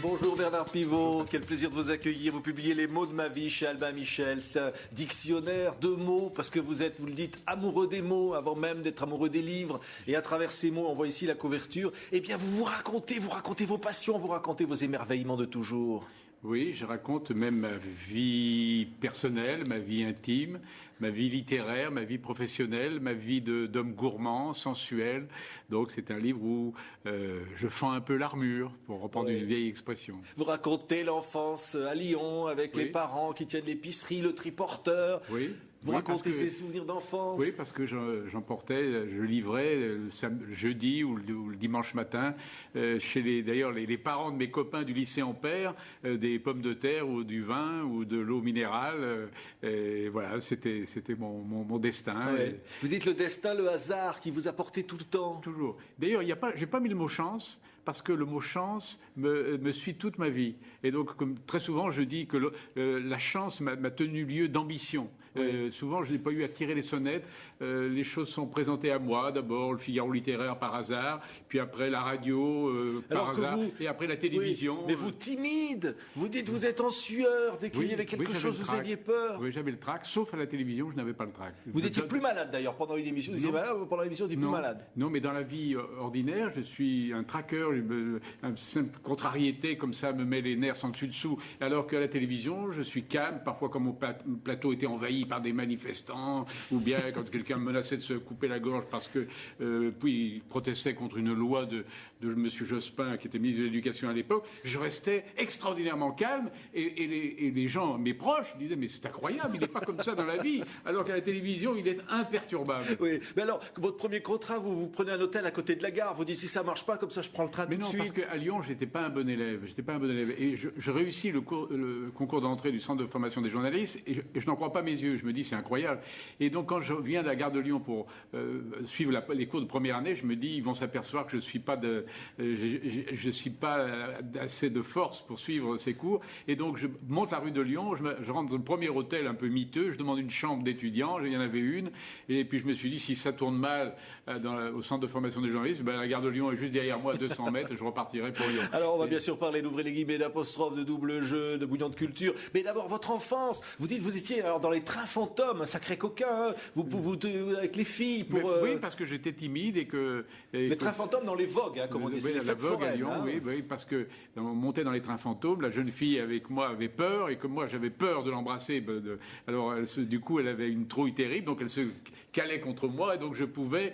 Bonjour Bernard Pivot, quel plaisir de vous accueillir. Vous publiez Les mots de ma vie chez Albin Michel. C'est un dictionnaire de mots parce que vous le dites, amoureux des mots avant même d'être amoureux des livres. Et à travers ces mots, on voit ici la couverture. Eh bien, vous racontez vos passions, vous racontez vos émerveillements de toujours. Oui, je raconte même ma vie personnelle, ma vie intime, ma vie littéraire, ma vie professionnelle, ma vie d'homme gourmand, sensuel. Donc c'est un livre où je fends un peu l'armure, pour reprendre une vieille expression. Vous racontez l'enfance à Lyon avec les parents qui tiennent l'épicerie, le triporteur. Oui. Vous racontez ses souvenirs d'enfance. Oui, parce que j'emportais, je livrais le jeudi ou le dimanche matin chez les parents de mes copains du lycée Ampère, des pommes de terre ou du vin ou de l'eau minérale. Et voilà, c'était mon destin. Ouais. Vous dites le destin, le hasard qui vous a porté tout le temps. Toujours. D'ailleurs, j'ai pas mis le mot chance, parce que le mot chance me suit toute ma vie. Et donc, comme très souvent, je dis que la chance m'a tenu lieu d'ambition. Oui. Souvent, je n'ai pas eu à tirer les sonnettes. Les choses sont présentées à moi. D'abord, le Figaro littéraire par hasard, puis après la radio par hasard, et après la télévision. Oui, mais vous timide, vous dites vous êtes en sueur, dès qu'il y avait quelque chose, vous aviez peur. Oui, j'avais le trac, sauf à la télimation, je n'avais pas le trac. Vous étiez plus malade d'ailleurs pendant une émission. Vous étiez malade pendant l'émission, vous étiez plus malade. Non, mais dans la vie ordinaire, je suis un traqueur. Une simple contrariété comme ça me met les nerfs sans dessus dessous, alors qu'à la télévision je suis calme, parfois quand mon plateau était envahi par des manifestants, ou bien quand quelqu'un menaçait de se couper la gorge parce que puis il protestait contre une loi de M. Jospin qui était ministre de l'Éducation à l'époque, je restais extraordinairement calme et les gens, mes proches, disaient mais c'est incroyable, il n'est pas comme ça dans la vie, alors qu'à la télévision il est imperturbable. Oui, mais alors votre premier contrat, vous prenez un hôtel à côté de la gare, vous dites si ça marche pas comme ça je prends le train tout de suite. Parce qu'à Lyon, j'étais pas un bon élève. Et je réussis le concours d'entrée du centre de formation des journalistes et je n'en crois pas mes yeux. Je me dis, c'est incroyable. Et donc, quand je viens de la gare de Lyon pour suivre les cours de première année, je me dis, ils vont s'apercevoir que je suis pas assez de force pour suivre ces cours. Et donc, je monte la rue de Lyon, je rentre dans le premier hôtel un peu miteux, je demande une chambre d'étudiant, il y en avait une. Et puis, je me suis dit, si ça tourne mal au centre de formation des journalistes, la gare de Lyon est juste derrière moi, 200 mètres, je repartirai pour Lyon. Alors on va bien sûr parler d'ouvrez les guillemets, d'apostrophe, de double jeu, de bouillon de culture. Mais d'abord votre enfance. Vous dites vous étiez alors dans les trains fantômes, un sacré coquin. Vous avec les filles pour. Oui, parce que j'étais timide et que. Les trains fantômes dans les vogues, comme on dit. Oui, la Vogue à Lyon, oui, parce que on montait dans les trains fantômes. La jeune fille avec moi avait peur et que moi j'avais peur de l'embrasser. Alors du coup elle avait une trouille terrible, donc elle se calait contre moi et donc je pouvais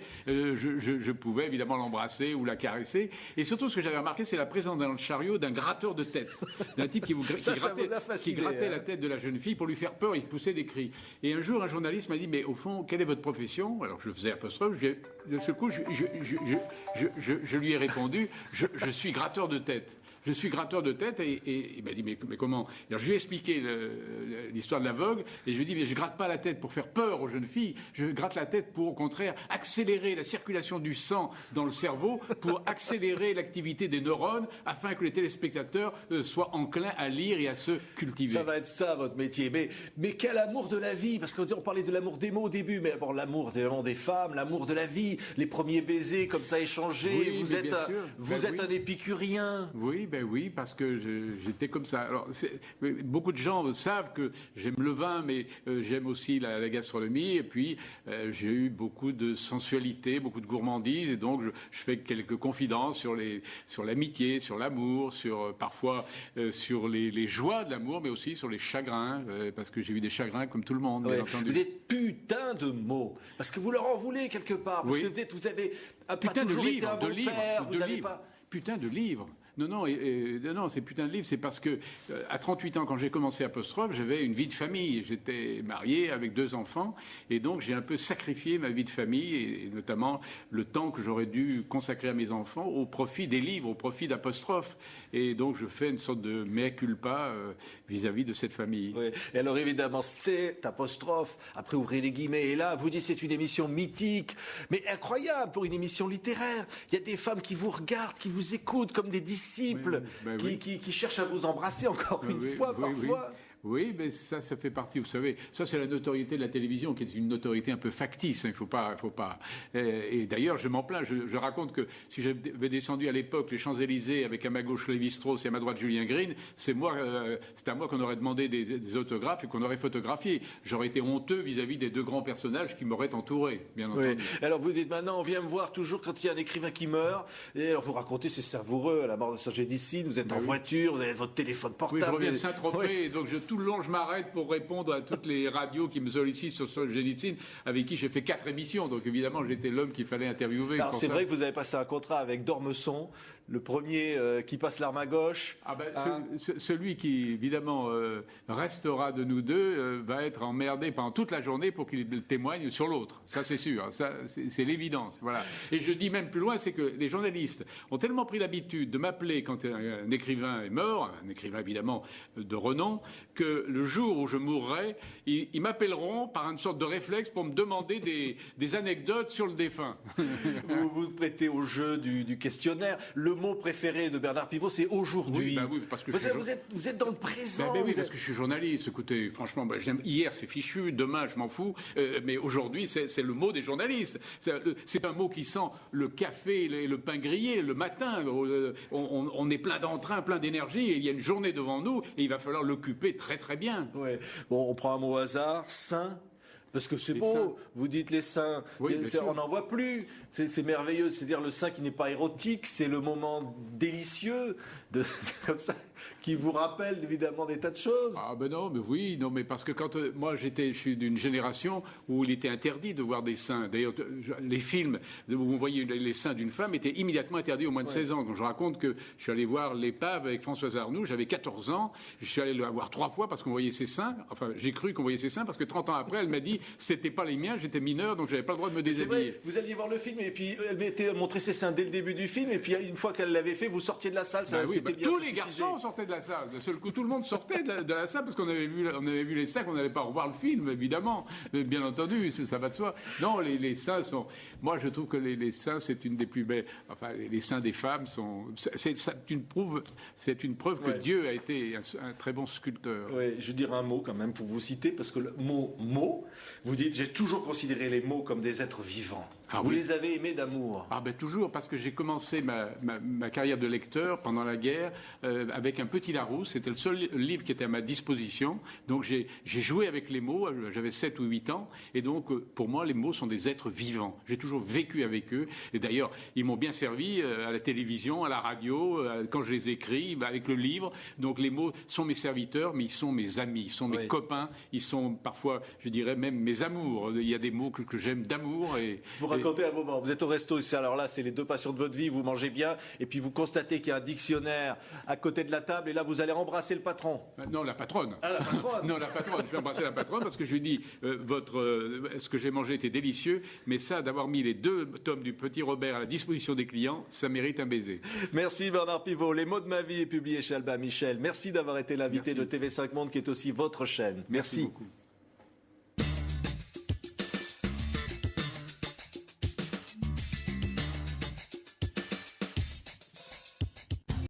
évidemment l'embrasser ou la caresser. Et surtout, ce que j'avais remarqué, c'est la présence dans le chariot d'un gratteur de tête, d'un type qui grattait la tête de la jeune fille pour lui faire peur. Il poussait des cris. Et un jour, un journaliste m'a dit, mais au fond, quelle est votre profession? Alors je faisais apostrophe. De ce coup, je lui ai répondu, je suis gratteur de tête. Je suis gratteur de tête et il m'a dit mais comment? Alors je lui ai expliqué l'histoire de la Vogue et je lui ai dit mais je gratte pas la tête pour faire peur aux jeunes filles, je gratte la tête pour au contraire accélérer la circulation du sang dans le cerveau, pour accélérer l'activité des neurones afin que les téléspectateurs soient enclins à lire et à se cultiver. Ça va être ça votre métier. Mais quel amour de la vie, parce qu'on parlait de l'amour des mots au début, mais d'abord l'amour évidemment des femmes, l'amour de la vie, les premiers baisers comme ça échangés. Oui, vous êtes un épicurien. Oui, parce que j'étais comme ça. Alors, beaucoup de gens savent que j'aime le vin, mais j'aime aussi la gastronomie. Et puis, j'ai eu beaucoup de sensualité, beaucoup de gourmandise. Et donc, je fais quelques confidences sur l'amitié, sur l'amour, parfois sur les joies de l'amour, mais aussi sur les chagrins, parce que j'ai eu des chagrins comme tout le monde, bien entendu. Vous êtes putain de mots, parce que vous leur en voulez quelque part, parce que vous avez pas toujours été un bon père, vous n'avez pas... Putain de livre. Non, c'est putain de livre, c'est parce que à 38 ans, quand j'ai commencé Apostrophe, j'avais une vie de famille. J'étais marié avec 2 enfants, et donc j'ai un peu sacrifié ma vie de famille, et notamment le temps que j'aurais dû consacrer à mes enfants au profit des livres, au profit d'Apostrophe. Et donc je fais une sorte de mea culpa vis-à-vis de cette famille. Oui. Et alors évidemment, c'est Apostrophe, après ouvrez les guillemets, et là, vous dites c'est une émission mythique, mais incroyable pour une émission littéraire. Il y a des femmes qui vous regardent, qui vous écoutent comme des disciples, qui cherchent à vous embrasser encore une fois, parfois. Oui, mais ça fait partie, vous savez, ça c'est la notoriété de la télévision qui est une notoriété un peu factice, hein, il faut pas. Et d'ailleurs, je m'en plains, je raconte que si j'avais descendu à l'époque les Champs-Élysées avec à ma gauche Lévi-Strauss et à ma droite Julien Green, c'est à moi qu'on aurait demandé des autographes et qu'on aurait photographié. J'aurais été honteux vis-à-vis des deux grands personnages qui m'auraient entouré, bien entendu. Oui. Alors vous dites maintenant, on vient me voir toujours quand il y a un écrivain qui meurt, et alors vous racontez, c'est savoureux, à la mort de Solzhenitsyn, vous êtes en voiture, vous avez votre téléphone portable. Oui, je reviens de Saint-Tropez, donc tout le long je m'arrête pour répondre à toutes les radios qui me sollicitent sur Solzhenitsyn, avec qui j'ai fait 4 émissions, donc évidemment j'étais l'homme qu'il fallait interviewer. Alors c'est vrai que vous avez passé un contrat avec d'Ormesson, le premier qui passe l'arme à gauche. Celui qui évidemment restera de nous deux va être emmerdé pendant toute la journée pour qu'il témoigne sur l'autre, ça c'est sûr, ça c'est l'évidence, voilà. Et je dis même plus loin, c'est que les journalistes ont tellement pris l'habitude de m'appeler quand un écrivain est mort, un écrivain évidemment de renom, que le jour où je mourrai, ils m'appelleront par une sorte de réflexe pour me demander des anecdotes sur le défunt. Vous vous prêtez au jeu du questionnaire. Le mot préféré de Bernard Pivot, c'est aujourd'hui. Oui, parce que vous êtes dans le présent. Oui, parce que je suis journaliste. Écoutez, franchement, hier c'est fichu, demain je m'en fous, mais aujourd'hui c'est le mot des journalistes. C'est un mot qui sent le café et le pain grillé le matin. On est plein d'entrain, plein d'énergie, et il y a une journée devant nous, et il va falloir l'occuper très très bien. Ouais. Bon, on prend un mot au hasard, saint. Parce que c'est beau, saints. Vous dites les saints, oui, on n'en voit plus, c'est merveilleux, c'est-à-dire le saint qui n'est pas érotique, c'est le moment délicieux, comme ça, qui vous rappelle évidemment des tas de choses. Ah ben non, mais parce que quand moi je suis d'une génération où il était interdit de voir des seins. D'ailleurs, les films où vous voyez les seins d'une femme étaient immédiatement interdits au moins de 16 ans. Donc je raconte que je suis allé voir L'Épave avec Françoise Arnoux, j'avais 14 ans, je suis allé la voir 3 fois parce qu'on voyait ses seins, enfin j'ai cru qu'on voyait ses seins parce que 30 ans après elle m'a dit c'était pas les miens, j'étais mineur donc j'avais pas le droit de me déshabiller. Vrai, vous alliez voir le film et puis elle m'était montré ses seins dès le début du film et puis une fois qu'elle l'avait fait, vous sortiez de la salle, c'était bien. Tous les garçons sortaient de la salle. D'un seul coup, tout le monde sortait de la salle parce qu'on avait vu les seins, qu'on n'allait pas revoir le film, évidemment. Bien entendu, ça va de soi. Non, les seins sont. Moi, je trouve que les seins, c'est une des plus belles. Enfin, les seins des femmes sont. C'est une preuve que Dieu a été un très bon sculpteur. Oui, je dirais un mot quand même pour vous citer, parce que le mot, vous dites, j'ai toujours considéré les mots comme des êtres vivants. Vous les avez aimés d'amour? Toujours, parce que j'ai commencé ma carrière de lecteur pendant la guerre avec un petit Larousse. C'était le seul livre qui était à ma disposition. Donc j'ai joué avec les mots, j'avais 7 ou 8 ans. Et donc, pour moi, les mots sont des êtres vivants. J'ai toujours vécu avec eux. Et d'ailleurs, ils m'ont bien servi à la télévision, à la radio, quand je les écris, avec le livre. Donc les mots sont mes serviteurs, mais ils sont mes amis, ils sont mes copains, ils sont parfois, je dirais même mes amours. Il y a des mots que j'aime d'amour. Vous racontez un moment, vous êtes au resto, alors là, c'est les 2 passions de votre vie, vous mangez bien, et puis vous constatez qu'il y a un dictionnaire à côté de la table, et là, vous allez embrasser le patron. Non, la patronne. Ah, la patronne. Non, la patronne. Je vais embrasser la patronne parce que je lui dis, ce que j'ai mangé était délicieux, mais ça, d'avoir mis les 2 tomes du Petit Robert à la disposition des clients, ça mérite un baiser. Merci Bernard Pivot. Les mots de ma vie est publié chez Albin Michel. Merci d'avoir été l'invité de TV5 Monde, qui est aussi votre chaîne. Merci beaucoup.